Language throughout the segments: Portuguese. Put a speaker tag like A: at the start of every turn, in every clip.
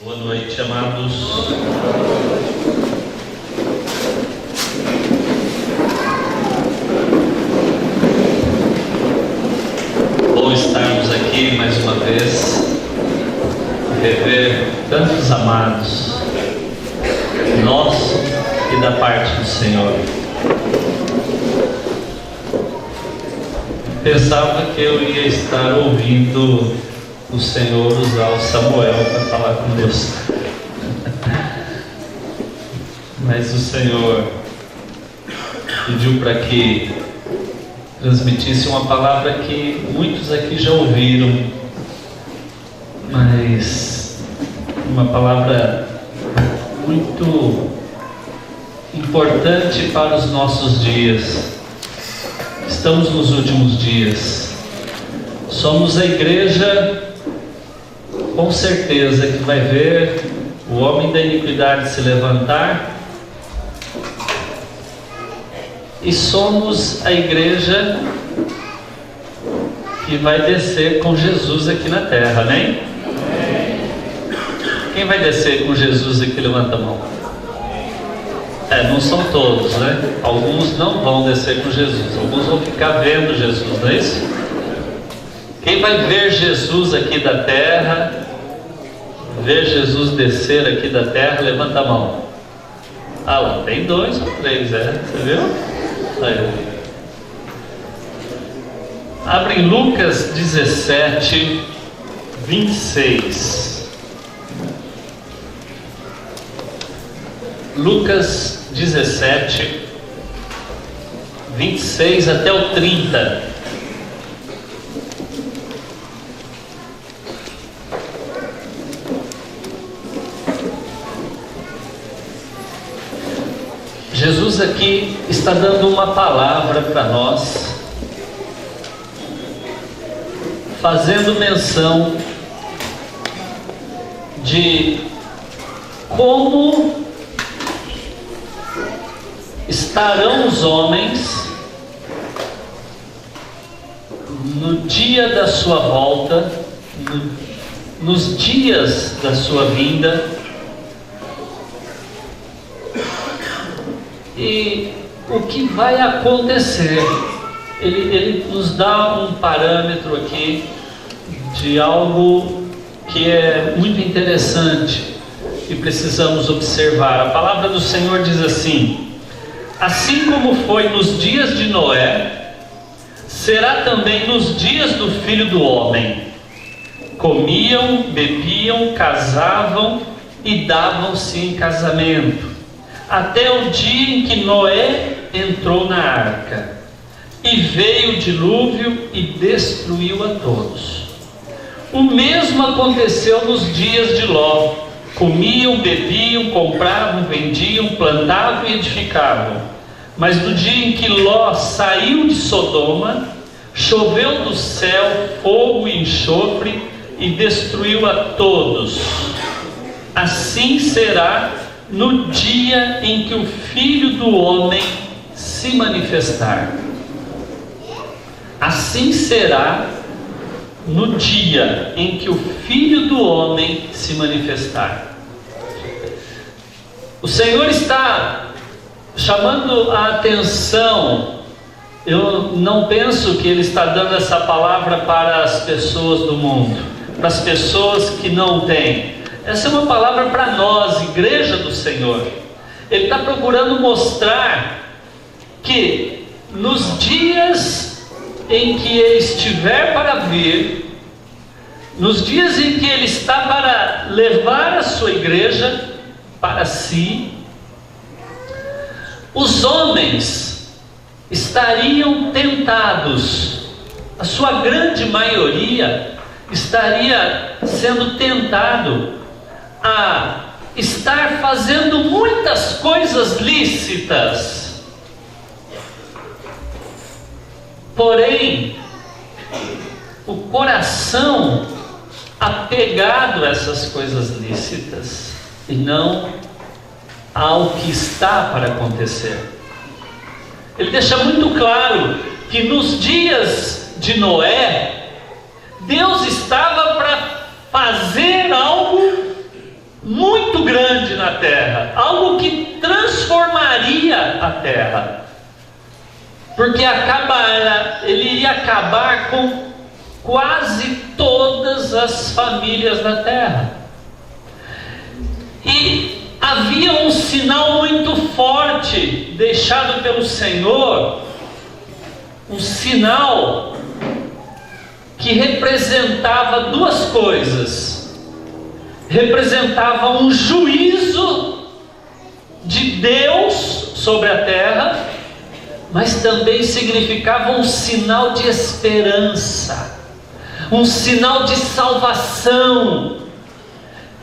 A: Boa noite, amados. Bom estarmos aqui mais uma vez, rever tantos amados, nosso e da parte do Senhor. Pensava que eu ia estar ouvindo o Senhor usar o Samuel para falar conosco, mas o Senhor pediu para que transmitisse uma palavra que muitos aqui já ouviram, mas uma palavra muito importante para os nossos dias. Estamos nos últimos dias, somos a igreja com certeza que vai ver o homem da iniquidade se levantar, e somos a igreja que vai descer com Jesus aqui na terra, amém? Quem vai descer com Jesus aqui? Levanta a mão. Não são todos, né? Alguns não vão descer com Jesus, alguns vão ficar vendo Jesus, não é isso? Quem vai ver Jesus aqui da terra, ver Jesus descer aqui da terra, levanta a mão. Ah lá, tem 2 ou 3, você viu? Aí. Abre em Lucas 17, 26. Lucas 17, 26 até o 30. Jesus aqui está dando uma palavra para nós, fazendo menção de como estarão os homens no dia da sua volta, nos dias da sua vinda. E o que vai acontecer? Ele nos dá um parâmetro aqui de algo que é muito interessante e precisamos observar. A palavra do Senhor diz assim: assim como foi nos dias de Noé, será também nos dias do Filho do Homem. Comiam, bebiam, casavam e davam-se em casamento, até o dia em que Noé entrou na arca, e veio o dilúvio e destruiu a todos. O mesmo aconteceu nos dias de Ló. Comiam, bebiam, compravam, vendiam, plantavam e edificavam. Mas no dia em que Ló saiu de Sodoma, choveu do céu fogo e enxofre e destruiu a todos. Assim será no dia em que o Filho do Homem se manifestar. Assim será no dia em que o Filho do Homem se manifestar. O Senhor está chamando a atenção. Eu não penso que Ele está dando essa palavra para as pessoas do mundo, para as pessoas que não têm. Essa é uma palavra para nós, igreja do Senhor. Ele está procurando mostrar que nos dias em que Ele estiver para vir, nos dias em que Ele está para levar a sua igreja para si, os homens estariam tentados, a sua grande maioria estaria sendo tentado a estar fazendo muitas coisas lícitas, porém o coração apegado a essas coisas lícitas e não ao que está para acontecer. Ele deixa muito claro que nos dias de Noé, Deus estava para fazer algo na terra, algo que transformaria a terra, porque ele iria acabar com quase todas as famílias da terra. E havia um sinal muito forte deixado pelo Senhor, um sinal que representava duas coisas. Representava um juízo de Deus sobre a terra, mas também significava um sinal de esperança, um sinal de salvação,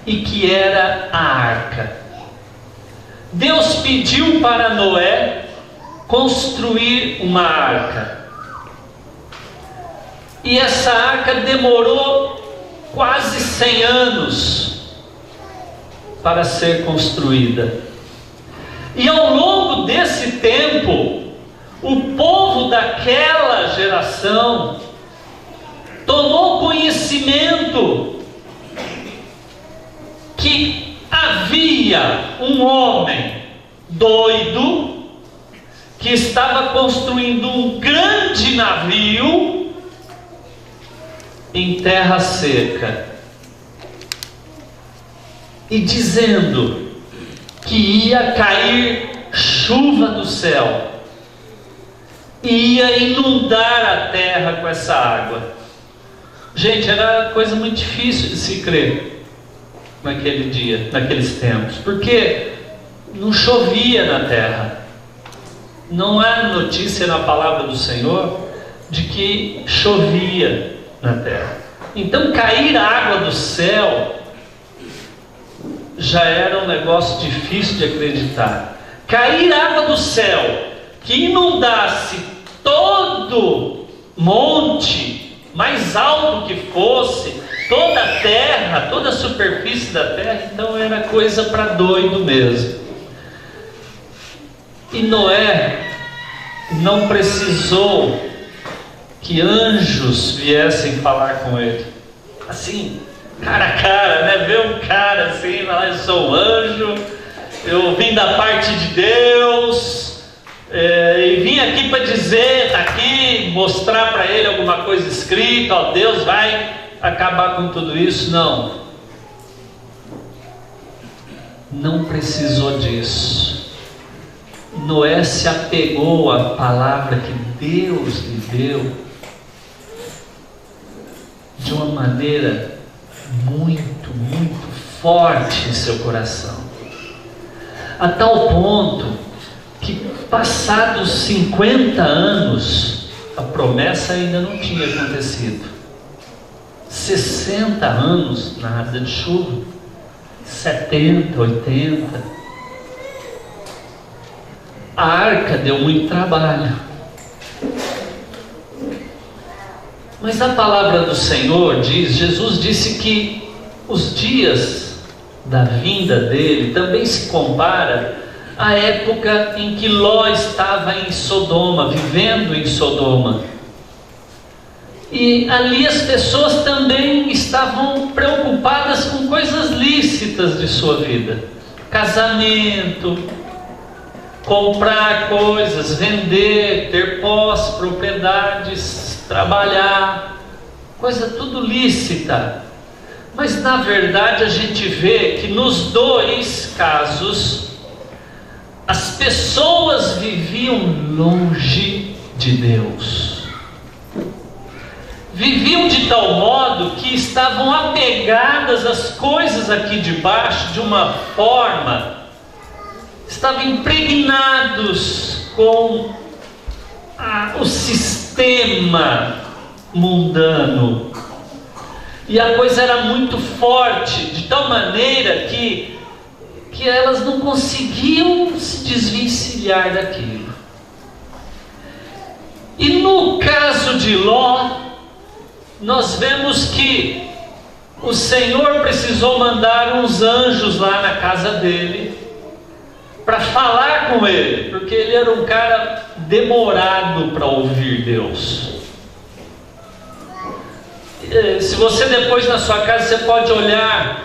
A: e que era a arca. Deus pediu para Noé construir uma arca, e essa arca demorou quase 100 anos para ser construída. E ao longo desse tempo, o povo daquela geração tomou conhecimento que havia um homem doido que estava construindo um grande navio em terra seca, e dizendo que ia cair chuva do céu, ia inundar a terra com essa água. Gente, era coisa muito difícil de se crer naquele dia, naqueles tempos, porque não chovia na terra. Não há notícia na palavra do Senhor de que chovia na terra. Então cair a água do céu já era um negócio difícil de acreditar. Cair água do céu que inundasse todo monte, mais alto que fosse, toda a terra, toda a superfície da terra, então era coisa para doido mesmo. E Noé não precisou que anjos viessem falar com ele, assim, cara a cara, né? Ver um cara assim, falar: eu sou um anjo, eu vim da parte de Deus, e vim aqui para dizer, está aqui, mostrar para ele alguma coisa escrita, ó, Deus vai acabar com tudo isso. Não precisou disso. Noé se apegou à palavra que Deus lhe deu de uma maneira muito, muito forte em seu coração, a tal ponto que, passados 50 anos, a promessa ainda não tinha acontecido. 60 anos, nada de chuva. 70, 80. A arca deu muito trabalho. Mas a palavra do Senhor diz, Jesus disse que os dias da vinda dele também se compara à época em que Ló estava em Sodoma, vivendo em Sodoma. E ali as pessoas também estavam preocupadas com coisas lícitas de sua vida: casamento, comprar coisas, vender, ter posse, propriedades, trabalhar, coisa tudo lícita. Mas na verdade a gente vê que nos dois casos as pessoas viviam longe de Deus. Viviam de tal modo que estavam apegadas às coisas aqui de baixo de uma forma, estavam impregnados com o sistema mundano, e a coisa era muito forte, de tal maneira que elas não conseguiam se desvencilhar daquilo. E no caso de Ló, nós vemos que o Senhor precisou mandar uns anjos lá na casa dele para falar com ele, porque ele era um cara demorado para ouvir Deus. Se você depois na sua casa, você pode olhar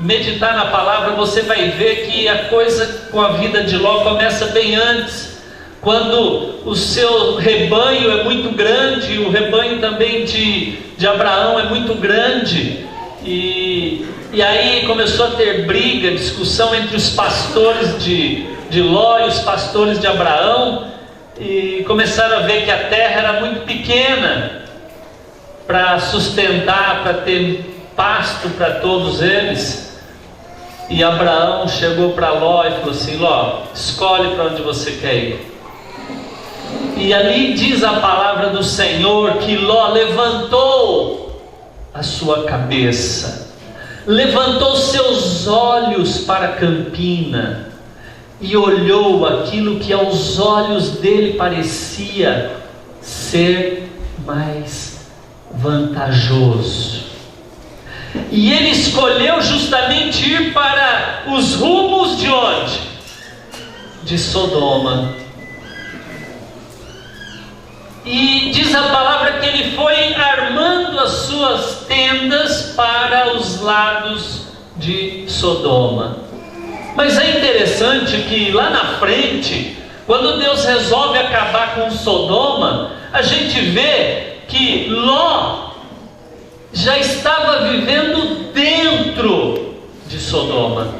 A: meditar na palavra, você vai ver que a coisa com a vida de Ló começa bem antes, quando o seu rebanho é muito grande, o rebanho também de Abraão é muito grande, e aí começou a ter briga, discussão entre os pastores de Ló e os pastores de Abraão, e começaram a ver que a terra era muito pequena para sustentar, para ter pasto para todos eles. E Abraão chegou para Ló e falou assim: Ló, escolhe para onde você quer ir. E ali diz a palavra do Senhor que Ló levantou a sua cabeça, levantou seus olhos para a campina e olhou aquilo que aos olhos dele parecia ser mais vantajoso. E ele escolheu justamente ir para os rumos de onde? De Sodoma. E diz a palavra que ele foi armando as suas tendas para os lados de Sodoma. Mas é interessante que lá na frente, quando Deus resolve acabar com Sodoma, a gente vê que Ló já estava vivendo dentro de Sodoma.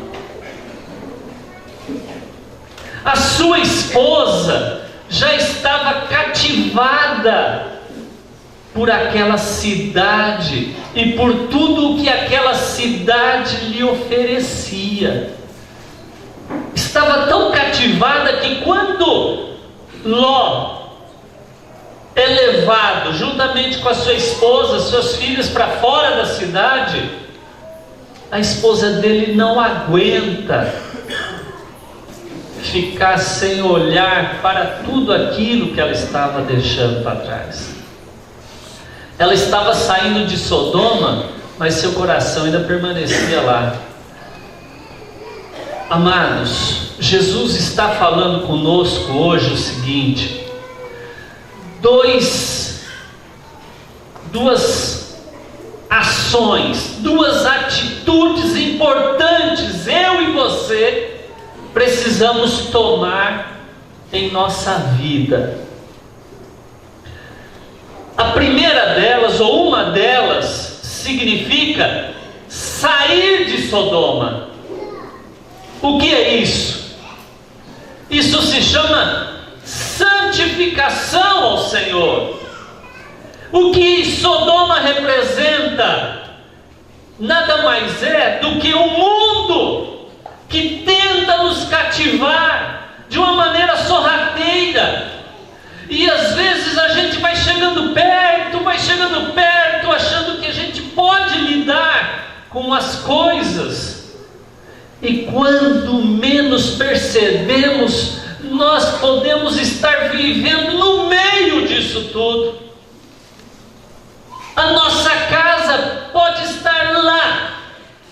A: A sua esposa já estava cativada por aquela cidade e por tudo o que aquela cidade lhe oferecia. Estava tão cativada que quando Ló é levado juntamente com a sua esposa, seus filhos, para fora da cidade, a esposa dele não aguenta ficar sem olhar para tudo aquilo que ela estava deixando para trás. Ela estava saindo de Sodoma, mas seu coração ainda permanecia lá. Amados, Jesus está falando conosco hoje o seguinte: duas ações, duas atitudes importantes, eu e você precisamos tomar em nossa vida. A primeira delas, ou uma delas, significa sair de Sodoma. O que é isso? Isso se chama santificação ao Senhor. O que Sodoma representa nada mais é do que um mundo que tenta nos cativar de uma maneira sorrateira. E às vezes a gente vai chegando perto, achando que a gente pode lidar com as coisas. E quando menos percebemos, nós podemos estar vivendo no meio disso tudo. A nossa casa pode estar lá,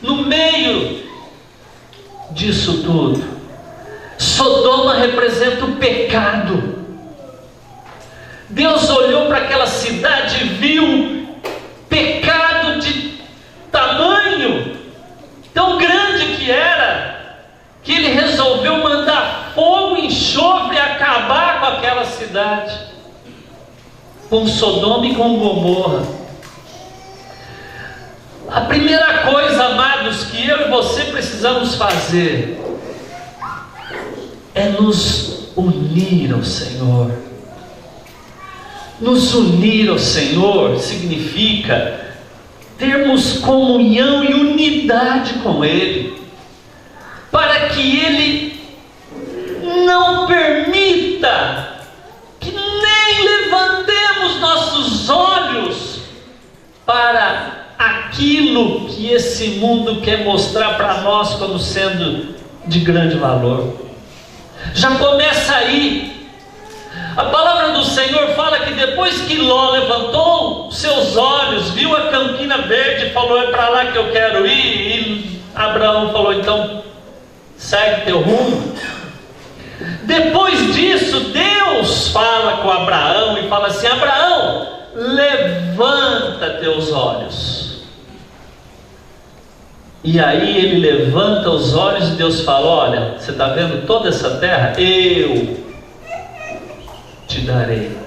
A: no meio disso tudo. Sodoma representa o pecado. Deus olhou para aquela cidade e viu pecado de tamanho tão grande que era, que ele resolveu mandar fogo e enxofre e acabar com aquela cidade, com Sodoma e com Gomorra. A primeira coisa, amados, que eu e você precisamos fazer é nos unir ao Senhor. Nos unir ao Senhor significa termos comunhão e unidade com Ele, para que Ele não permita que nem levantemos nossos olhos para aquilo que esse mundo quer mostrar para nós como sendo de grande valor. Já começa aí. A palavra do Senhor fala que depois que Ló levantou seus olhos, viu a campina verde, falou: é para lá que eu quero ir. E Abraão falou: então segue teu rumo. Depois disso, Deus fala com Abraão e fala assim: Abraão, levanta teus olhos. E aí ele levanta os olhos e Deus fala: olha, você está vendo toda essa terra? Eu te darei.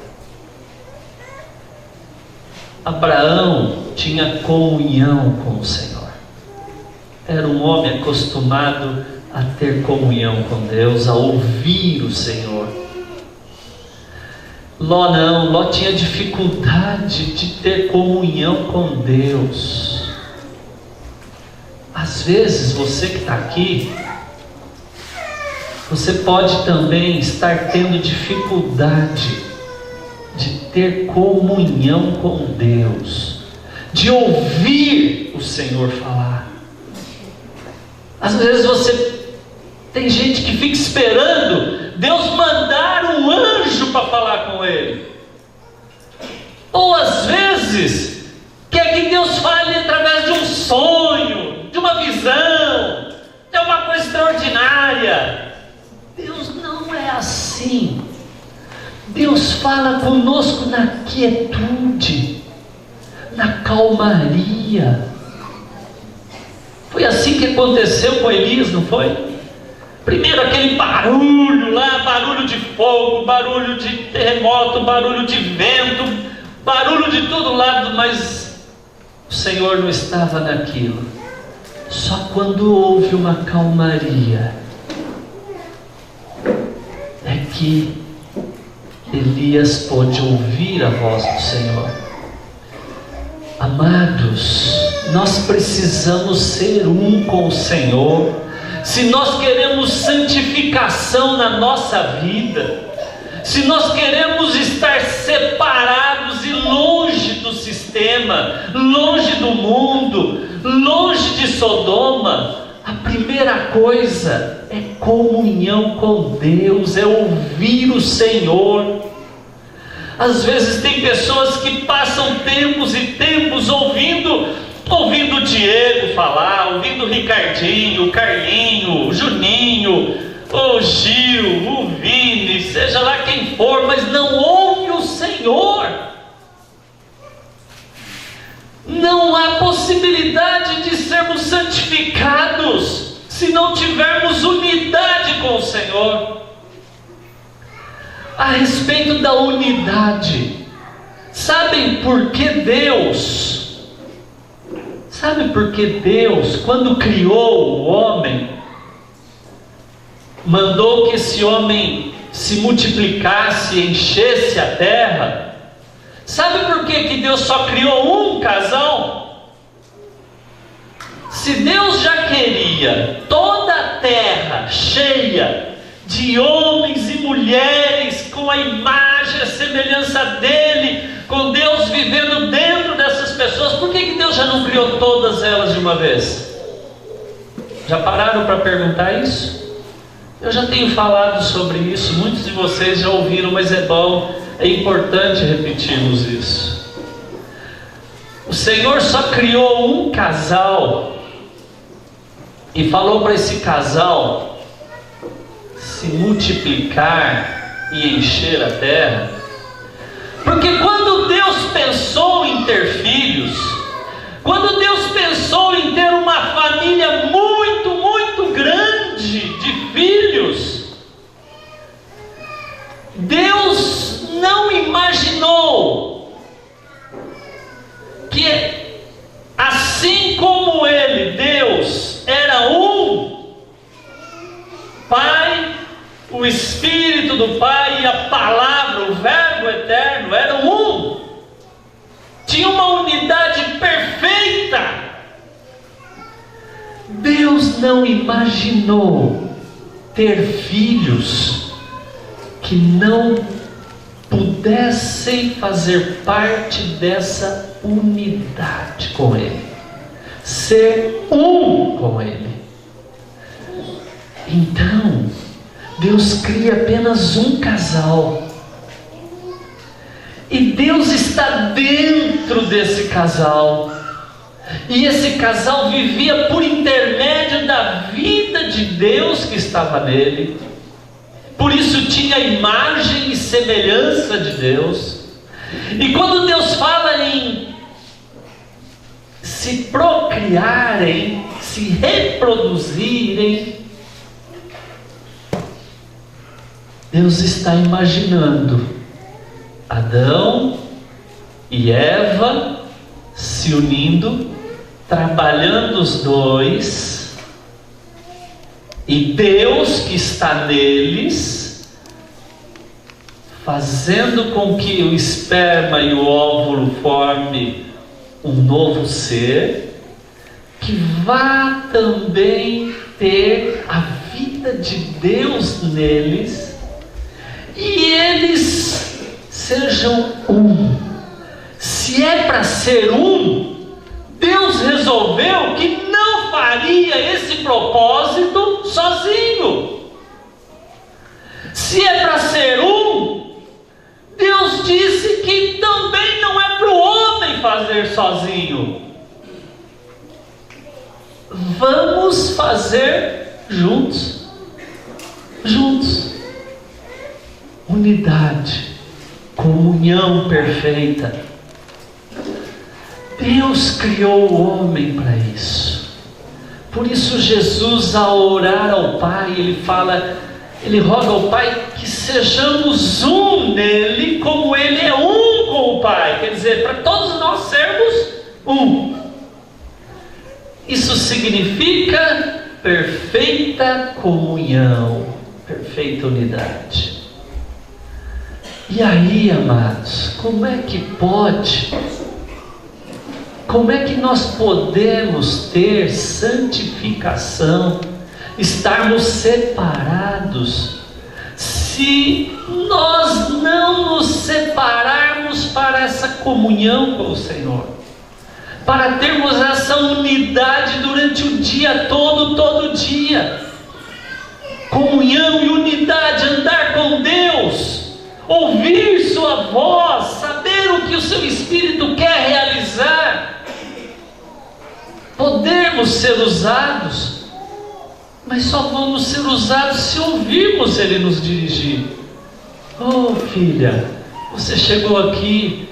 A: Abraão tinha comunhão com o Senhor. Era um homem acostumado a ter comunhão com Deus, a ouvir o Senhor. Ló não, Ló tinha dificuldade de ter comunhão com Deus. Às vezes você que está aqui, você pode também estar tendo dificuldade de ter comunhão com Deus, de ouvir o Senhor falar. Às vezes tem gente que fica esperando Deus mandar um anjo para falar com ele, ou às vezes quer que Deus fale através de um sonho, de uma visão, de alguma coisa extraordinária. Deus não é assim. Deus fala conosco na quietude, na calmaria. Foi assim que aconteceu com Elias, não foi? Primeiro aquele barulho lá, barulho de fogo, barulho de terremoto, barulho de vento, barulho de todo lado, mas o Senhor não estava naquilo. Só quando houve uma calmaria é que Elias pôde ouvir a voz do Senhor. Amados, nós precisamos ser um com o Senhor. Se nós queremos santificação na nossa vida, se nós queremos estar separados e longe do sistema, longe do mundo, longe de Sodoma, a primeira coisa é comunhão com Deus, é ouvir o Senhor. Às vezes tem pessoas que passam tempos e tempos ouvindo o Diego falar, ouvindo o Ricardinho, o Carlinho, o Juninho, o Gil, o Vini, seja lá quem for, mas não ouve o Senhor. Não há possibilidade de sermos santificados se não tivermos unidade com o Senhor. A respeito da unidade, sabem por que Deus, quando criou o homem, mandou que esse homem se multiplicasse e enchesse a terra? Sabe por que Deus só criou um casal? Se Deus já queria toda a terra cheia de homens e mulheres com a imagem, a semelhança dele, com Deus vivendo dentro dessas pessoas, por que Deus já não criou todas elas de uma vez? Já pararam para perguntar isso? Eu já tenho falado sobre isso, muitos de vocês já ouviram, mas é bom, é importante repetirmos isso. O Senhor só criou um casal e falou para esse casal se multiplicar e encher a terra, porque quando Deus pensou em ter filhos, quando Deus pensou em ter uma família muito, muito grande de filhos, Deus não imaginou que assim como Ele, Deus, era um Pai, o Espírito do Pai e a Palavra, o Verbo eterno, eram um, tinha uma unidade perfeita. Deus não imaginou ter filhos que não pudessem fazer parte dessa unidade com Ele, ser um com Ele. Então, Deus cria apenas um casal, e Deus está dentro desse casal, e esse casal vivia por intermédio da vida de Deus que estava nele, por isso tinha imagem e semelhança de Deus. E quando Deus fala em se procriarem, se reproduzirem, Deus está imaginando Adão e Eva se unindo, trabalhando os dois, e Deus que está neles, fazendo com que o esperma e o óvulo formem um novo ser, que vá também ter a vida de Deus neles, e eles sejam um. Se é para ser um, Deus resolveu que não faria esse propósito sozinho. Se é para ser um, Deus disse que também não é para o homem fazer sozinho. Vamos fazer juntos. Juntos. Unidade, comunhão perfeita. Deus criou o homem para isso. Por isso Jesus, ao orar ao Pai, ele roga ao Pai que sejamos um nele, como ele é um com o Pai. Quer dizer, para todos nós sermos um. Isso significa perfeita comunhão, perfeita unidade. E aí, amados, como é que nós podemos ter santificação, estarmos separados, se nós não nos separarmos para essa comunhão com o Senhor, para termos essa unidade durante o dia todo dia, comunhão e unidade, andar com Deus, ouvir sua voz, saber o que o seu Espírito quer realizar, podermos ser usados, mas só vamos ser usados se ouvirmos Ele nos dirigir. Oh filha, você chegou aqui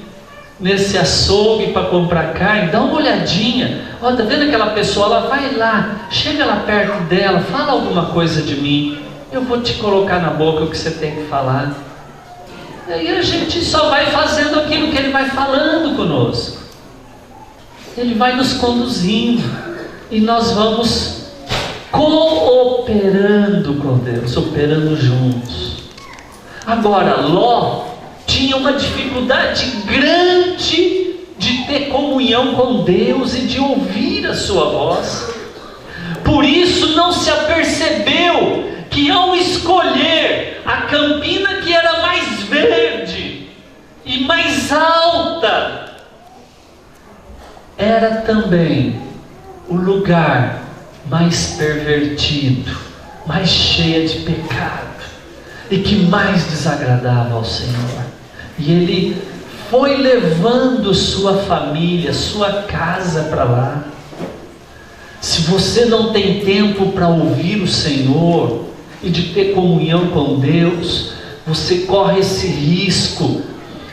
A: nesse açougue para comprar carne, dá uma olhadinha, ó, tá vendo aquela pessoa lá? Vai lá, chega lá perto dela, fala alguma coisa de mim, eu vou te colocar na boca o que você tem que falar. Aí a gente só vai fazendo aquilo que Ele vai falando conosco. Ele vai nos conduzindo e nós vamos cooperando com Deus, operando juntos. Agora, Ló tinha uma dificuldade grande de ter comunhão com Deus e de ouvir a sua voz. Por isso não se apercebeu que ao escolher a campina que era mais verde e mais alta, era também o lugar mais pervertido, mais cheia de pecado e que mais desagradava ao Senhor. E ele foi levando sua família, sua casa para lá. Se você não tem tempo para ouvir o Senhor e de ter comunhão com Deus, você corre esse risco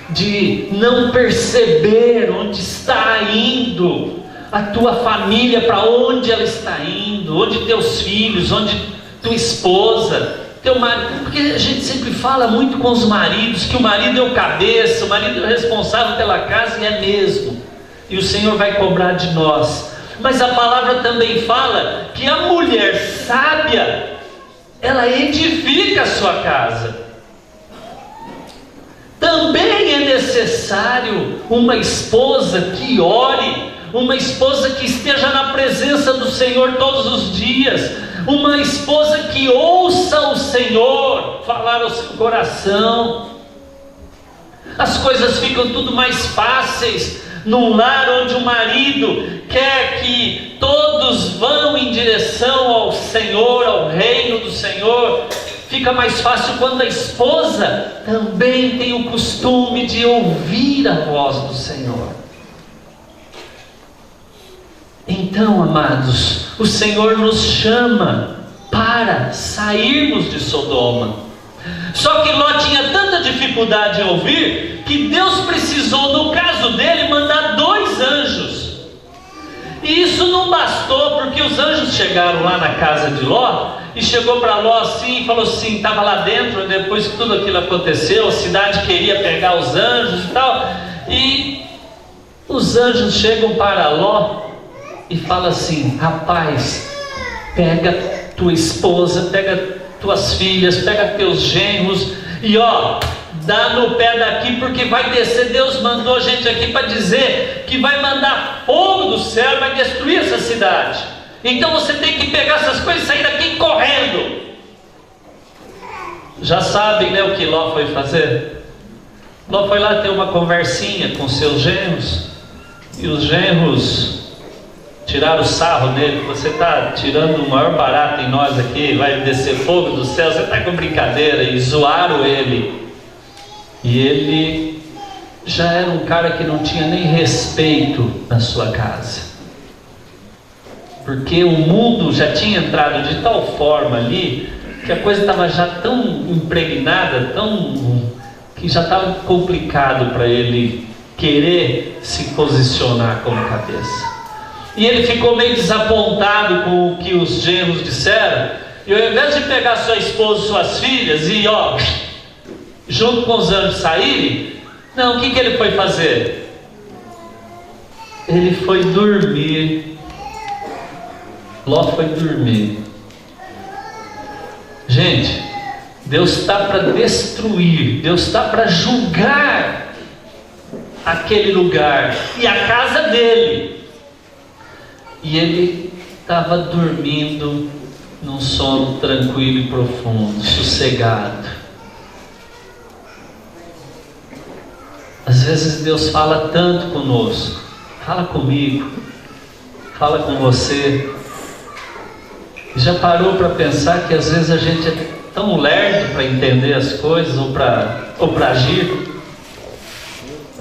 A: de não perceber onde está indo a tua família, para onde ela está indo, onde teus filhos, onde tua esposa, teu marido. Porque a gente sempre fala muito com os maridos que o marido é o cabeça, o marido é o responsável pela casa, e é mesmo, e o Senhor vai cobrar de nós. Mas a palavra também fala que a mulher sábia, ela edifica a sua casa. Também é necessário uma esposa que ore, uma esposa que esteja na presença do Senhor todos os dias, uma esposa que ouça o Senhor falar ao seu coração. As coisas ficam tudo mais fáceis num lar onde o marido quer que todos vão em direção ao Senhor, ao reino do Senhor. Fica mais fácil quando a esposa também tem o costume de ouvir a voz do Senhor. Então, amados, o Senhor nos chama para sairmos de Sodoma. Só que Ló tinha tanta dificuldade em ouvir que Deus precisou, no caso dele, mandar 2 anjos. E isso não não bastou, porque os anjos chegaram lá na casa de Ló, e chegou para Ló assim, e falou assim, estava lá dentro, depois que tudo aquilo aconteceu, a cidade queria pegar os anjos e tal, e os anjos chegam para Ló, e falam assim, rapaz, pega tua esposa, pega tuas filhas, pega teus genros, e ó, dá no pé daqui, porque vai descer. Deus mandou a gente aqui para dizer que vai mandar fogo do céu, vai destruir essa cidade. Então você tem que pegar essas coisas e sair daqui correndo. Já sabem, né, o que Ló foi fazer? Ló foi lá ter uma conversinha com seus genros, e os genros tiraram o sarro dele. Você está tirando o maior barato em nós aqui, vai descer fogo do céu, você está com brincadeira, e zoaram ele. E ele já era um cara que não tinha nem respeito na sua casa, porque o mundo já tinha entrado de tal forma ali, que a coisa estava já tão impregnada, que já estava complicado para ele querer se posicionar como cabeça. E ele ficou meio desapontado com o que os genros disseram, e ao invés de pegar sua esposa e suas filhas e ó, junto com os anjos saírem, não, o que ele foi fazer? Ele foi dormir. Ló foi dormir. Gente, Deus está para destruir, Deus está para julgar aquele lugar e a casa dele, e ele estava dormindo num sono tranquilo e profundo, sossegado. Às vezes Deus fala tanto conosco, fala comigo, fala com você. Já parou para pensar que às vezes a gente é tão lerdo para entender as coisas ou para agir?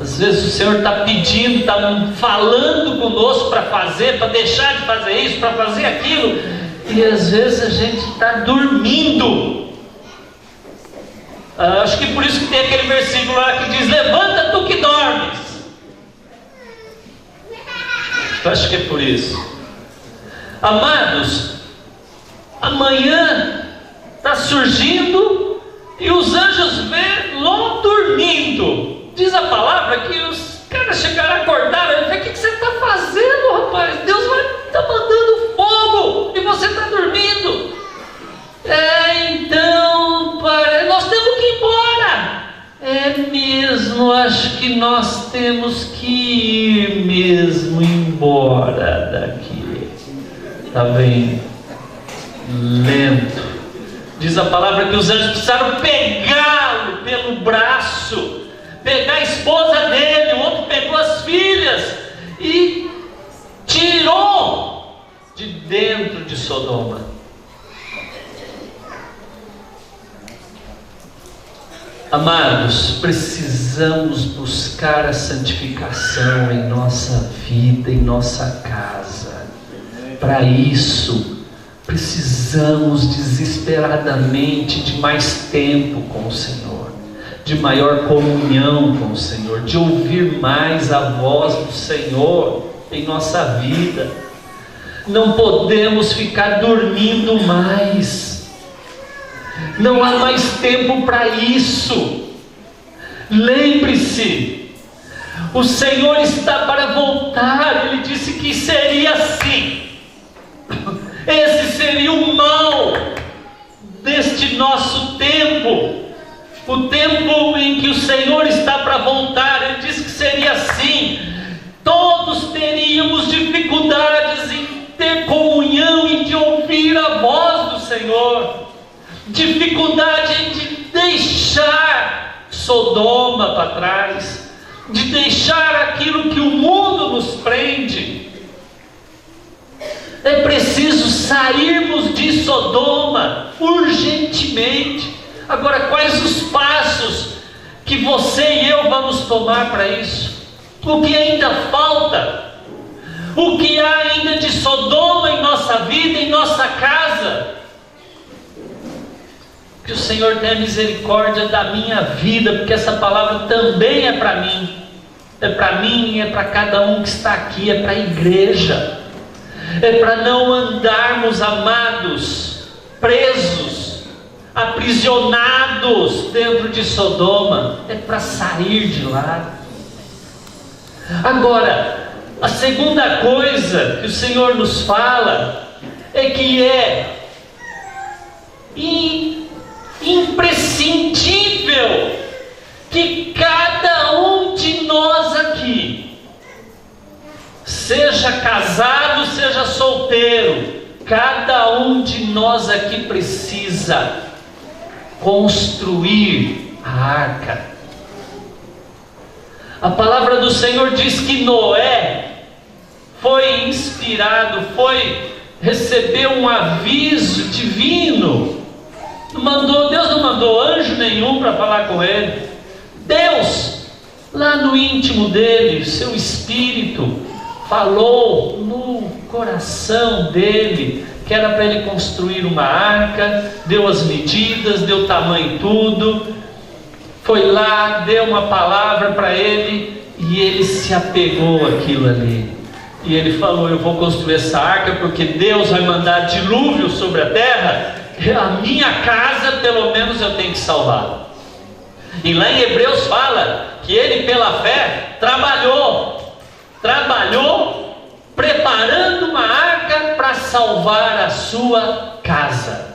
A: Às vezes o Senhor está pedindo, está falando conosco para fazer, para deixar de fazer isso, para fazer aquilo, e às vezes a gente está dormindo. Acho que por isso que tem aquele versículo lá que diz, levanta tu que dormes. Eu acho que é por isso. Amados, amanhã está surgindo, e os anjos vê Ló dormindo. Diz a palavra que os caras chegaram, acordaram, e falaram, o que você está fazendo, rapaz? Deus vai estar mandando fogo, e você está dormindo. Então, nós temos que ir embora. É mesmo, acho que nós temos que ir mesmo embora daqui. Está bem lento. Diz a palavra que os anjos precisaram pegá-lo pelo braço, pegar a esposa dele, o outro pegou as filhas e tirou de dentro de Sodoma. Amados, precisamos buscar a santificação em nossa vida, em nossa casa. Para isso, precisamos desesperadamente de mais tempo com o Senhor, de maior comunhão com o Senhor, de ouvir mais a voz do Senhor em nossa vida. Não podemos ficar dormindo mais. Não há mais tempo para isso. Lembre-se, o Senhor está para voltar. Ele disse que seria assim. Esse seria o mal deste nosso tempo, o tempo em que o Senhor está para voltar. Ele disse que seria assim. Todos teríamos dificuldades em ter comunhão e de ouvir a voz do Senhor, dificuldade em deixar Sodoma para trás, de deixar aquilo que o mundo nos prende. É preciso sairmos de Sodoma urgentemente. Agora, quais os passos que você e eu vamos tomar para isso? O que ainda falta? O que há ainda de Sodoma em nossa vida, em nossa casa? Que o Senhor tenha misericórdia da minha vida, porque essa palavra também é para mim. É para mim e é para cada um que está aqui, é para a igreja. É para não andarmos, amados, presos, aprisionados dentro de Sodoma. É para sair de lá. Agora, a segunda coisa que o Senhor nos fala é que é imprescindível que cada um de nós aqui, seja casado, seja solteiro, cada um de nós aqui precisa construir a arca. A palavra do Senhor diz que Noé foi inspirado, recebeu um aviso divino. Deus não mandou anjo nenhum para falar com ele. Deus, lá no íntimo dele, seu espírito, falou no coração dele que era para ele construir uma arca, deu as medidas, deu o tamanho e tudo, foi lá, deu uma palavra para ele, e ele se apegou àquilo ali. E ele falou: eu vou construir essa arca porque Deus vai mandar dilúvio sobre a terra, a minha casa pelo menos eu tenho que salvar. E lá em Hebreus fala que ele, pela fé, trabalhou preparando uma arca para salvar a sua casa.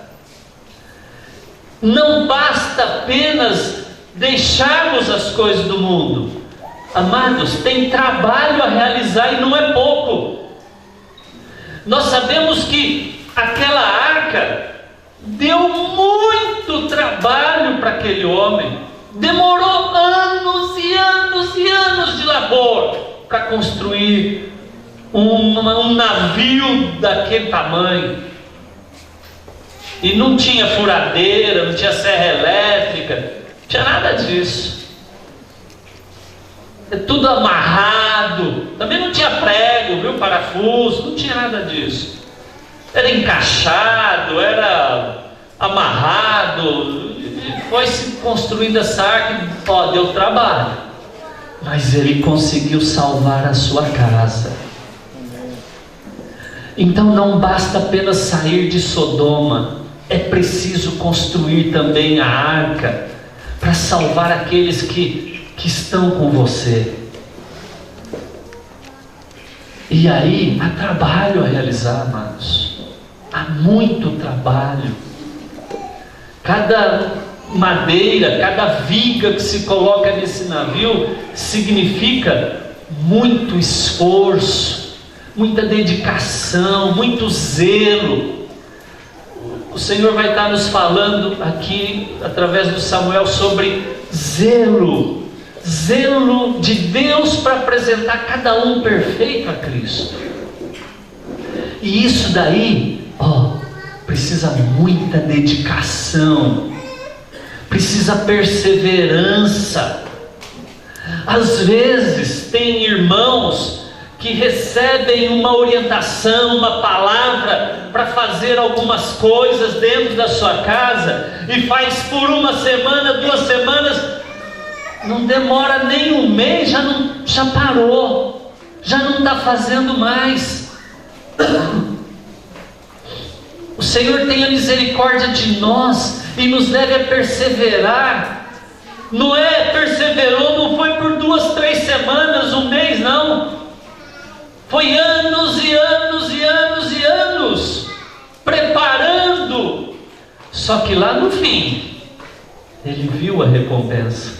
A: Não basta apenas deixarmos as coisas do mundo, amados, tem trabalho a realizar, e não é pouco. Nós sabemos que aquela arca deu muito trabalho para aquele homem. Demorou anos e anos e anos de labor para construir um navio daquele tamanho. E não tinha furadeira, não tinha serra elétrica, não tinha nada disso. É tudo amarrado. Também não tinha prego, viu, parafuso, não tinha nada disso. Era encaixado, era amarrado. Foi se construindo essa arca. Deu trabalho, mas ele conseguiu salvar a sua casa. Então não basta apenas sair de Sodoma, é preciso construir também a arca para salvar aqueles que estão com você. E aí há trabalho a realizar, amados. Há muito trabalho. Cada madeira, cada viga que se coloca nesse navio significa muito esforço, muita dedicação, muito zelo. O Senhor vai estar nos falando aqui, através do Samuel, sobre zelo de Deus para apresentar cada um perfeito a Cristo. E isso daí, precisa muita dedicação, precisa perseverança. Às vezes tem irmãos que recebem uma orientação, uma palavra para fazer algumas coisas dentro da sua casa, e faz por uma semana, 2 semanas, não demora nem um mês, já parou, já não está fazendo mais. O Senhor tenha misericórdia de nós e nos deve a perseverar. Noé perseverou, não foi por 2, 3 semanas, um mês, não. Foi anos e anos e anos e anos preparando. Só que lá no fim ele viu a recompensa.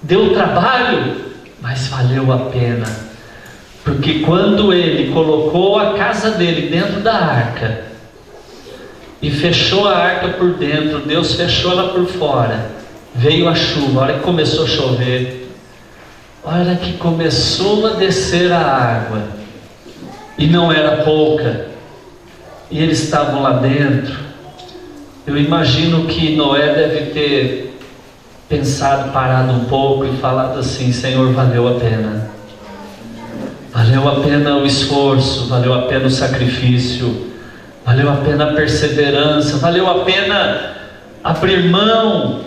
A: Deu trabalho, mas valeu a pena. Porque quando ele colocou a casa dele dentro da arca e fechou a arca por dentro, Deus fechou ela por fora, veio a chuva. A hora que começou a chover, a hora que começou a descer a água, e não era pouca, e eles estavam lá dentro, eu imagino que Noé deve ter pensado, parado um pouco e falado assim: Senhor, valeu a pena. Valeu a pena o esforço, valeu a pena o sacrifício, valeu a pena a perseverança, valeu a pena abrir mão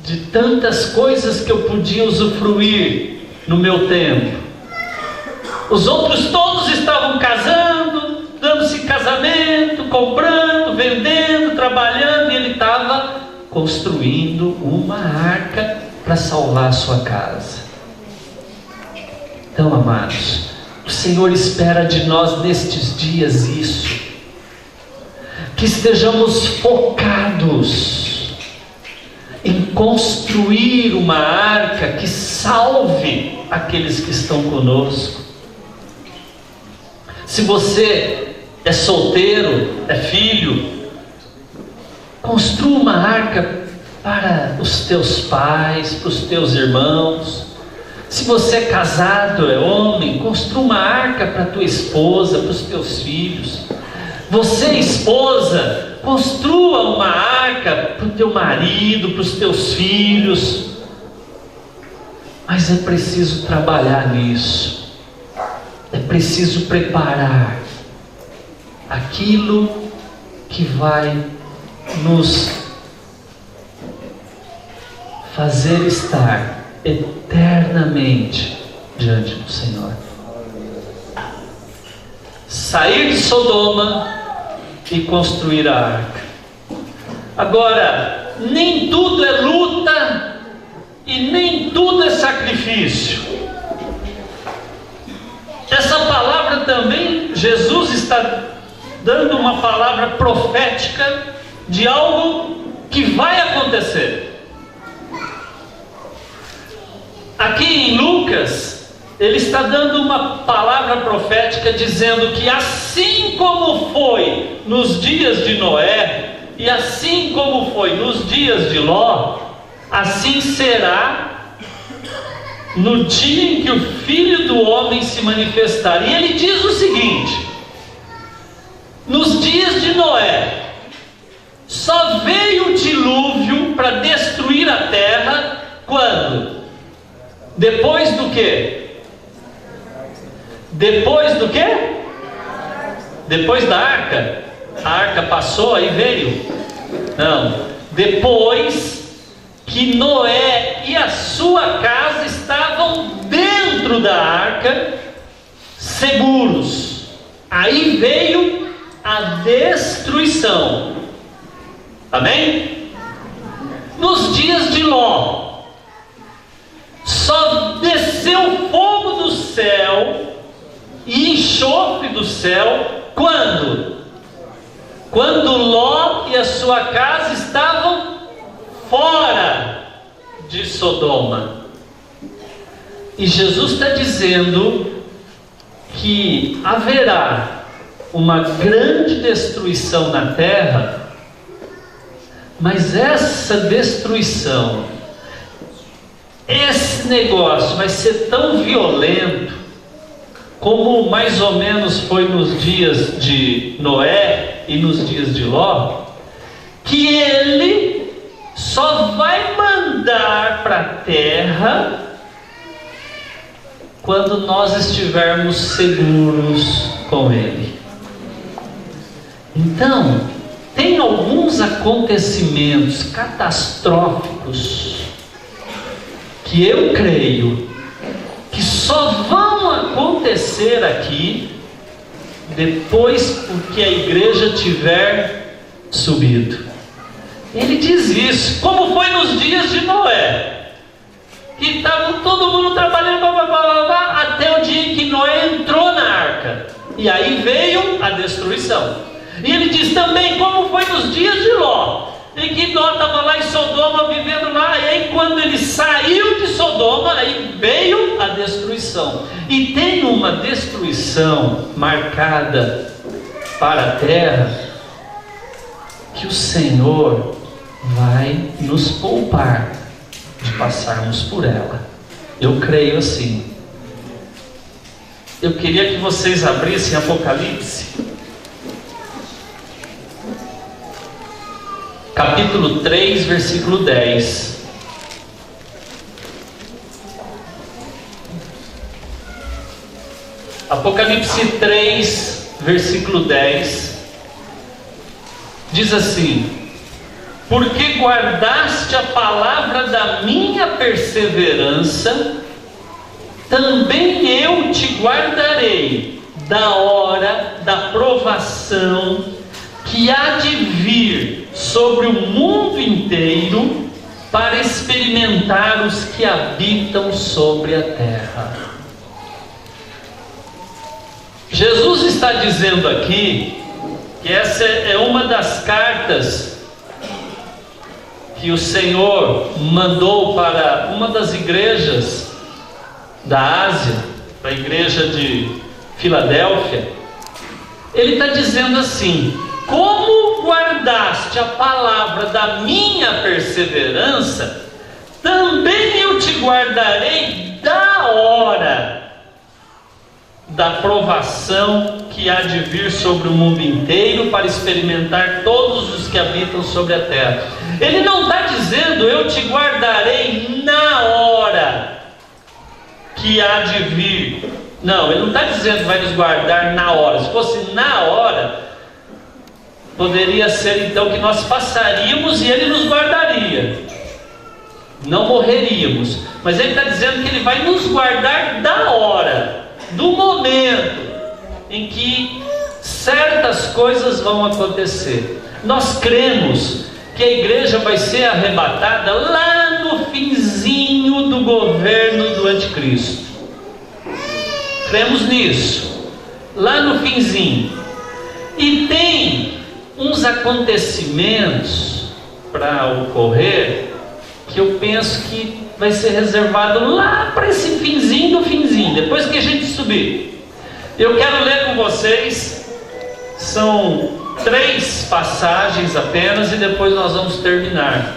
A: de tantas coisas que eu podia usufruir no meu tempo. Os outros todos estavam casando, comprando, vendendo, trabalhando, e ele estava construindo uma arca para salvar a sua casa. Então, amados, o Senhor espera de nós nestes dias isso, que estejamos focados em construir uma arca que salve aqueles que estão conosco. Se você é solteiro, é filho, construa uma arca para os teus pais, para os teus irmãos. Se você é casado, é homem, construa uma arca para a tua esposa, para os teus filhos. Você, esposa, construa uma arca para o teu marido, para os teus filhos. Mas é preciso trabalhar nisso. É preciso preparar aquilo que vai nos fazer estar eternamente diante do Senhor. Sair de Sodoma e construir a arca. Agora, nem tudo é luta e nem tudo é sacrifício. Essa palavra também, Jesus está dando uma palavra profética de algo que vai acontecer. Aqui em Lucas, ele está dando uma palavra profética dizendo que assim como foi nos dias de Noé, e assim como foi nos dias de Ló, assim será no dia em que o Filho do Homem se manifestar. E ele diz o seguinte: nos dias de Noé, só veio o dilúvio para destruir a terra, quando? Depois do quê? Depois do quê? Depois da arca. A arca passou, aí veio? Não. Depois que Noé e a sua casa estavam dentro da arca, seguros. Aí veio a destruição. Amém? Nos dias de Ló, só desceu fogo do céu e enxofre do céu, quando? Quando Ló e a sua casa estavam fora de Sodoma. E Jesus está dizendo que haverá uma grande destruição na terra, mas essa destruição, esse negócio vai ser tão violento, como mais ou menos foi nos dias de Noé e nos dias de Ló, que ele só vai mandar para a terra quando nós estivermos seguros com ele. Então, tem alguns acontecimentos catastróficos que eu creio que só vão acontecer aqui depois que a igreja tiver subido. Ele diz isso, como foi nos dias de Noé, que estava todo mundo trabalhando até o dia em que Noé entrou na arca, e aí veio a destruição. E ele diz também como foi nos dias de Ló, em que Ló estava lá em Sodoma, vivendo lá, e aí quando ele saiu de Sodoma, aí veio a destruição. E tem uma destruição marcada para a terra, que o Senhor vai nos poupar de passarmos por ela. Eu creio assim. Eu queria que vocês abrissem Apocalipse, capítulo 3, versículo 10. Apocalipse 3, versículo 10, diz assim: porque guardaste a palavra da minha perseverança, também eu te guardarei da hora da provação que que há de vir sobre o mundo inteiro para experimentar os que habitam sobre a terra. Jesus está dizendo aqui que essa é uma das cartas que o Senhor mandou para uma das igrejas da Ásia, para a igreja de Filadélfia. Ele está dizendo assim: como guardaste a palavra da minha perseverança, também eu te guardarei da hora da provação que há de vir sobre o mundo inteiro para experimentar todos os que habitam sobre a terra. Ele não está dizendo eu te guardarei na hora que há de vir. Não, ele não está dizendo vai nos guardar na hora. Se fosse na hora, poderia ser então que nós passaríamos e ele nos guardaria, não morreríamos. Mas ele está dizendo que ele vai nos guardar da hora, do momento em que certas coisas vão acontecer. Nós cremos que a igreja vai ser arrebatada lá no finzinho do governo do anticristo. Cremos nisso, lá no finzinho. E tem uns acontecimentos para ocorrer que eu penso que vai ser reservado lá para esse finzinho do finzinho, depois que a gente subir. Eu quero ler com vocês, são 3 passagens apenas e depois nós vamos terminar.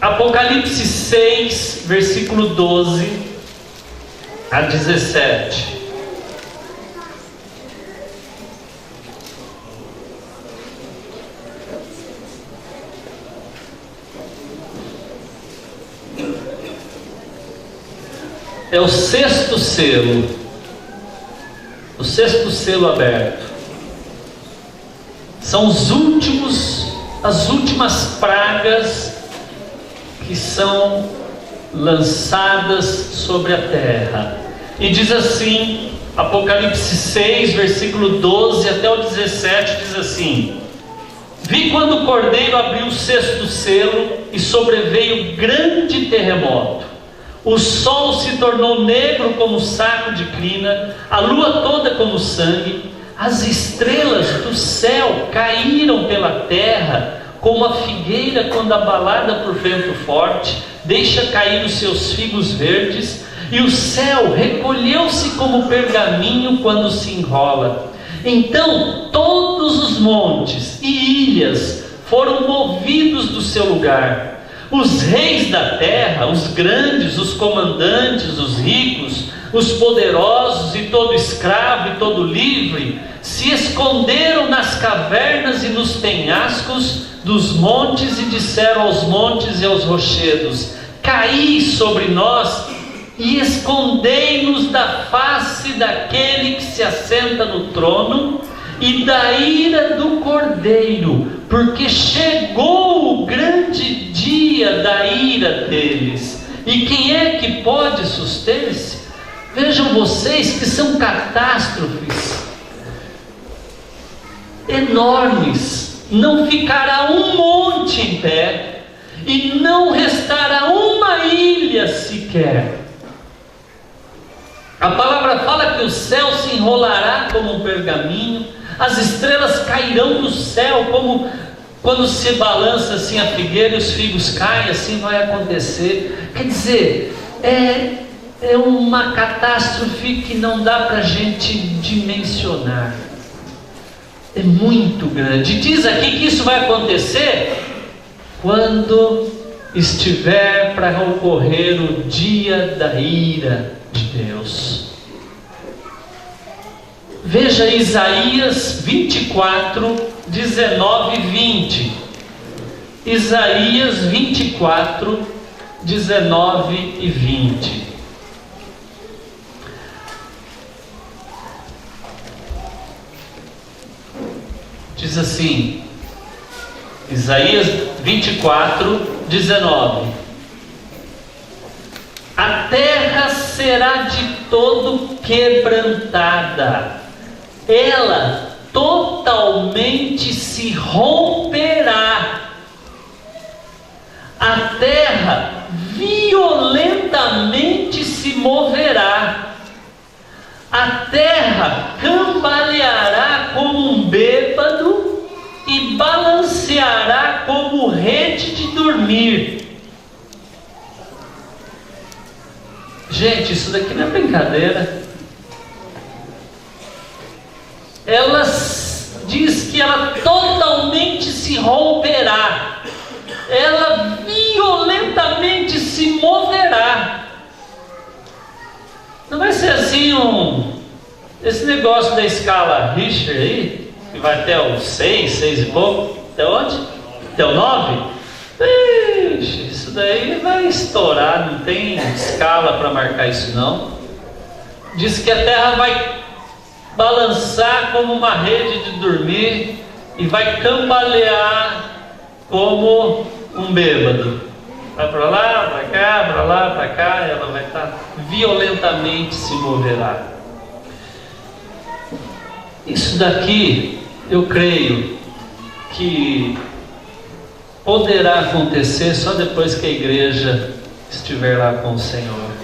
A: Apocalipse 6, versículo 12 a 17. É o 6º selo, o 6º selo aberto. São as últimas pragas que são lançadas sobre a terra. E diz assim, Apocalipse 6, versículo 12 até o 17, diz assim: vi quando o Cordeiro abriu o 6º selo e sobreveio grande terremoto. O sol se tornou negro como saco de crina, a lua toda como sangue, as estrelas do céu caíram pela terra, como a figueira quando abalada por vento forte, deixa cair os seus figos verdes, e o céu recolheu-se como pergaminho quando se enrola. Então todos os montes e ilhas foram movidos do seu lugar. Os reis da terra, os grandes, os comandantes, os ricos, os poderosos e todo escravo e todo livre, se esconderam nas cavernas e nos penhascos dos montes e disseram aos montes e aos rochedos: caí sobre nós e escondei-nos da face daquele que se assenta no trono e da ira do Cordeiro, porque chegou o grande dia da ira deles. E quem é que pode suster-se? Vejam vocês que são catástrofes enormes. Não ficará um monte em pé, e não restará uma ilha sequer. A palavra fala que o céu se enrolará como um pergaminho, as estrelas cairão do céu, como quando se balança assim a figueira e os figos caem, assim vai acontecer. Quer dizer, é uma catástrofe que não dá para a gente dimensionar. É muito grande. Diz aqui que isso vai acontecer quando estiver para ocorrer o dia da ira de Deus. Veja Isaías 24, 19 e 20. Isaías 24, 19 e 20. Diz assim, Isaías 24, 19: a terra será de todo quebrantada, ela totalmente totalmente se romperá. A terra violentamente se moverá. A terra cambaleará como um bêbado e balanceará como rede de dormir. Gente, isso daqui não é brincadeira. Ela diz que ela totalmente se romperá. Ela violentamente se moverá. Não vai ser assim esse negócio da escala Richter aí, que vai até o 6 e pouco, até onde? Até o 9? Ixi, isso daí vai estourar, não tem escala para marcar isso não. Diz que a terra vai balançar como uma rede de dormir e vai cambalear como um bêbado. Vai para lá, para cá, para lá, para cá, ela vai estar violentamente se moverá. Isso daqui, eu creio que poderá acontecer só depois que a igreja estiver lá com o Senhor.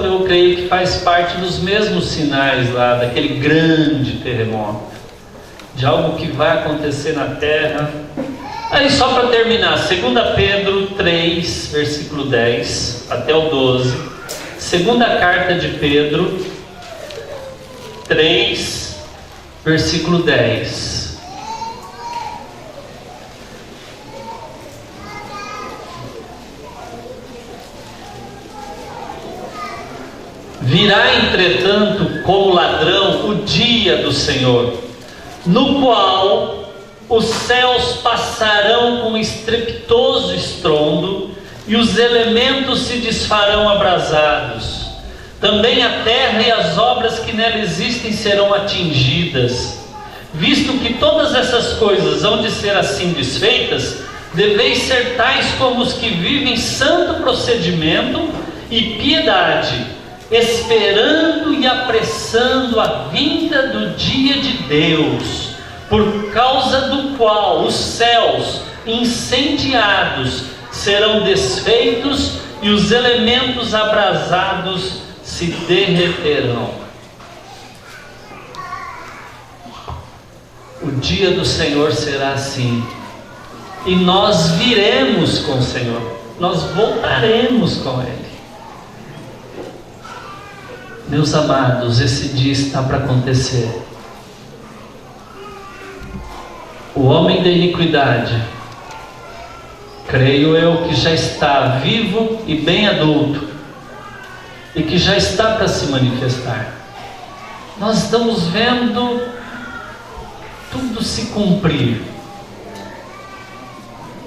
A: Eu creio que faz parte dos mesmos sinais lá, daquele grande terremoto, de algo que vai acontecer na terra. Aí só para terminar, 2 Pedro 3, versículo 10 até o 12. Segunda carta de Pedro 3, versículo 10. Virá, entretanto, como ladrão o dia do Senhor, no qual os céus passarão com estrepitoso estrondo, e os elementos se desfarão abrasados. Também a terra e as obras que nela existem serão atingidas. Visto que todas essas coisas hão de ser assim desfeitas, deveis ser tais como os que vivem santo procedimento e piedade, esperando e apressando a vinda do dia de Deus, por causa do qual os céus incendiados serão desfeitos e os elementos abrasados se derreterão. O dia do Senhor será assim, e nós viremos com o Senhor, nós voltaremos com Ele. Meus amados, esse dia está para acontecer. O homem da iniquidade, creio eu que já está vivo e bem adulto, e que já está para se manifestar. Nós estamos vendo tudo se cumprir.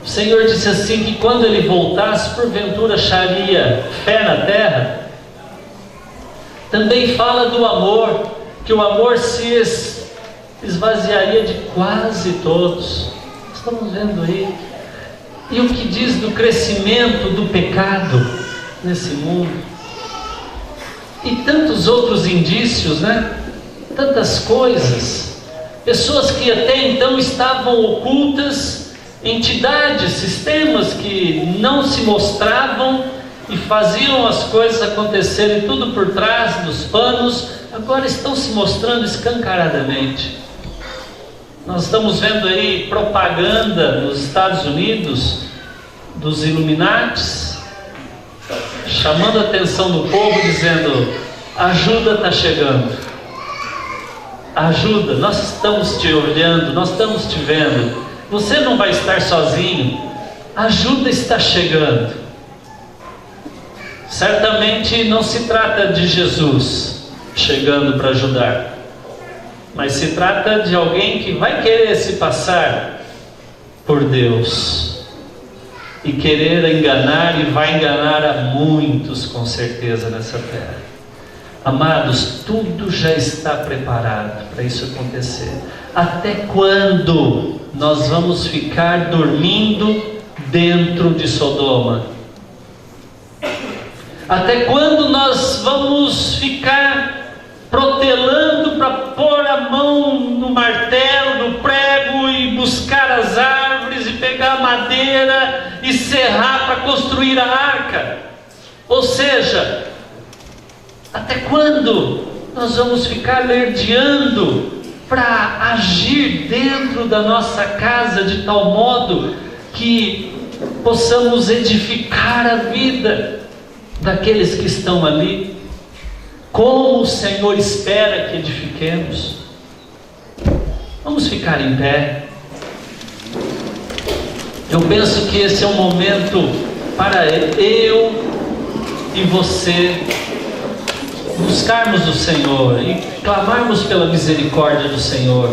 A: O Senhor disse assim, que quando Ele voltasse, porventura acharia fé na terra. Também fala do amor, que o amor se esvaziaria de quase todos. Estamos vendo aí. E o que diz do crescimento do pecado nesse mundo? E tantos outros indícios, né? Tantas coisas. Pessoas que até então estavam ocultas, entidades, sistemas que não se mostravam e faziam as coisas acontecerem tudo por trás dos panos, agora estão se mostrando escancaradamente. Nós estamos vendo aí propaganda nos Estados Unidos dos Illuminatis, chamando a atenção do povo, dizendo: ajuda está chegando, ajuda, nós estamos te olhando, nós estamos te vendo, você não vai estar sozinho, ajuda está chegando. Certamente não se trata de Jesus chegando para ajudar, mas se trata de alguém que vai querer se passar por Deus e querer enganar, e vai enganar a muitos com certeza nessa terra. Amados, tudo já está preparado para isso acontecer. Até quando nós vamos ficar dormindo dentro de Sodoma? Até quando nós vamos ficar protelando para pôr a mão no martelo, e serrar para construir a arca. Ou seja, até quando nós vamos ficar lerdeando para agir dentro da nossa casa de tal modo que possamos edificar a vida daqueles que estão ali, como o Senhor espera que edifiquemos? Vamos ficar em pé. Eu penso que esse é um momento para eu e você buscarmos o Senhor e clamarmos pela misericórdia do Senhor.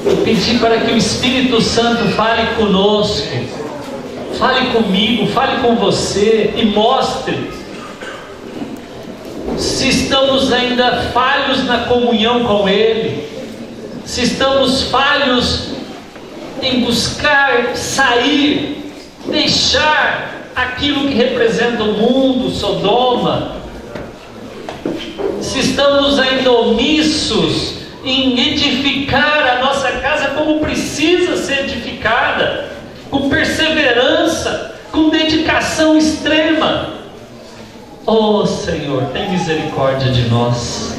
A: Eu pedi para que o Espírito Santo fale conosco, fale comigo, fale com você e mostre se estamos ainda falhos na comunhão com Ele, se estamos falhos em buscar sair, deixar aquilo que representa o mundo, Sodoma, se estamos ainda omissos em edificar a nossa casa como precisa ser edificada, com perseverança, com dedicação extrema. Oh Senhor, tem misericórdia de nós,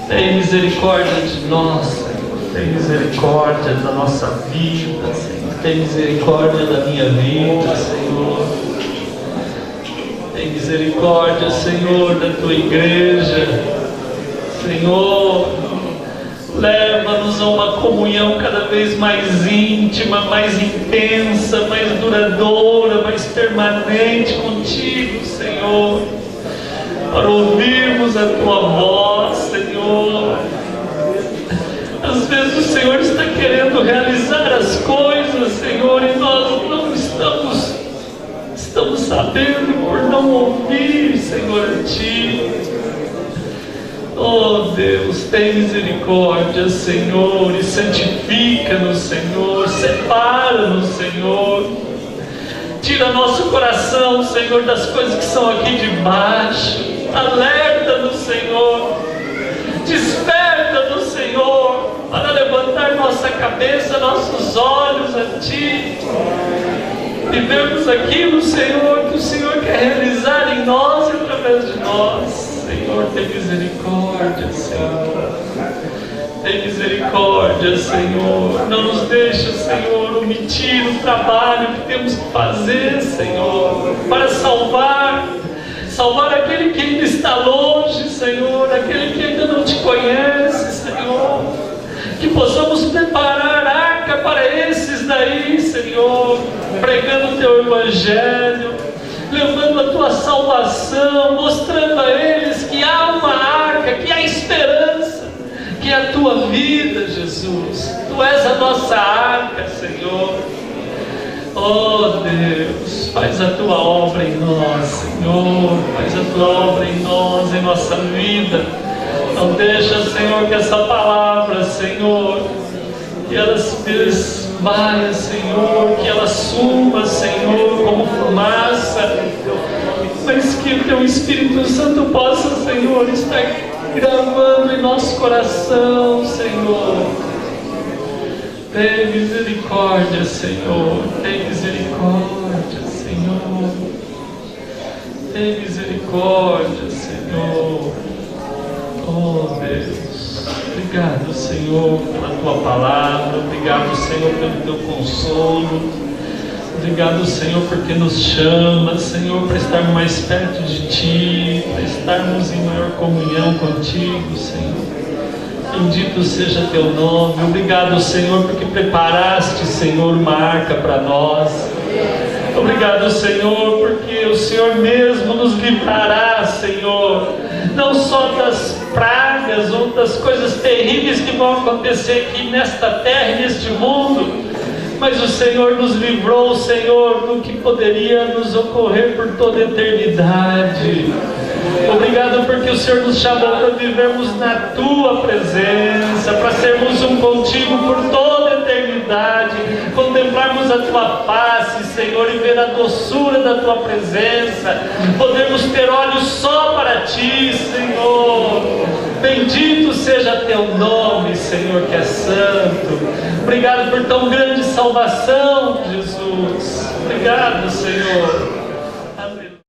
A: tem misericórdia de nós, Senhor, tem misericórdia da nossa vida, Senhor, tem misericórdia da minha vida, Senhor, tem misericórdia, Senhor, da tua igreja, Senhor, leva-nos a uma comunhão cada vez mais íntima, mais intensa, mais duradoura, mais permanente contigo, Senhor, para ouvirmos a tua voz, Senhor. Às vezes o Senhor está querendo realizar as coisas, Senhor, e nós não estamos sabendo por não ouvir, Senhor, a Ti. Oh Deus, tem misericórdia, Senhor, e santifica-nos, Senhor, separa-nos, Senhor, tira nosso coração, Senhor, das coisas que são aqui de baixo, alerta-nos, Senhor, desperta-nos, Senhor, para levantar nossa cabeça, nossos olhos a Ti, e vermos aquilo, Senhor, que o Senhor quer realizar em nós e através de nós. Senhor, tem misericórdia, Senhor, tem misericórdia, Senhor, não nos deixa, Senhor, omitir o trabalho que temos que fazer, Senhor, para salvar aquele que ainda está longe, Senhor, aquele que ainda não Te conhece, Senhor, que possamos preparar a arca para esses daí, Senhor, pregando o Teu Evangelho, levando a Tua salvação, mostrando a eles que há uma arca, que há esperança, que é a Tua vida, Jesus. Tu és a nossa arca, Senhor. Oh Deus, faz a Tua obra em nós, Senhor, faz a Tua obra em nós, em nossa vida. Não deixa, Senhor, que essa palavra, Senhor, que ela se desvaia, Senhor, que ela suma, Senhor, como fumaça, mas que o Teu Espírito Santo possa, Senhor, estar gravando em nosso coração, Senhor. Tem misericórdia, Senhor, tem misericórdia, Senhor, tem misericórdia, Senhor. Oh Deus, obrigado, Senhor, pela Tua palavra, obrigado, Senhor, pelo Teu consolo, obrigado, Senhor, porque nos chama, Senhor, para estarmos mais perto de Ti, para estarmos em maior comunhão contigo, Senhor. Bendito seja Teu nome. Obrigado, Senhor, porque preparaste, Senhor, uma arca para nós. Obrigado, Senhor, porque o Senhor mesmo nos livrará, Senhor, não só das pragas ou das coisas terríveis que vão acontecer aqui nesta terra e neste mundo, mas o Senhor nos livrou, Senhor, do que poderia nos ocorrer por toda a eternidade. Obrigado porque o Senhor nos chamou para vivermos na Tua presença, para sermos um contigo por toda a eternidade, contemplarmos a Tua face, Senhor, e ver a doçura da Tua presença, podermos ter olhos só para Ti, Senhor. Bendito seja Teu nome, Senhor, que é santo. Obrigado por tão grande salvação, Jesus. Obrigado, Senhor.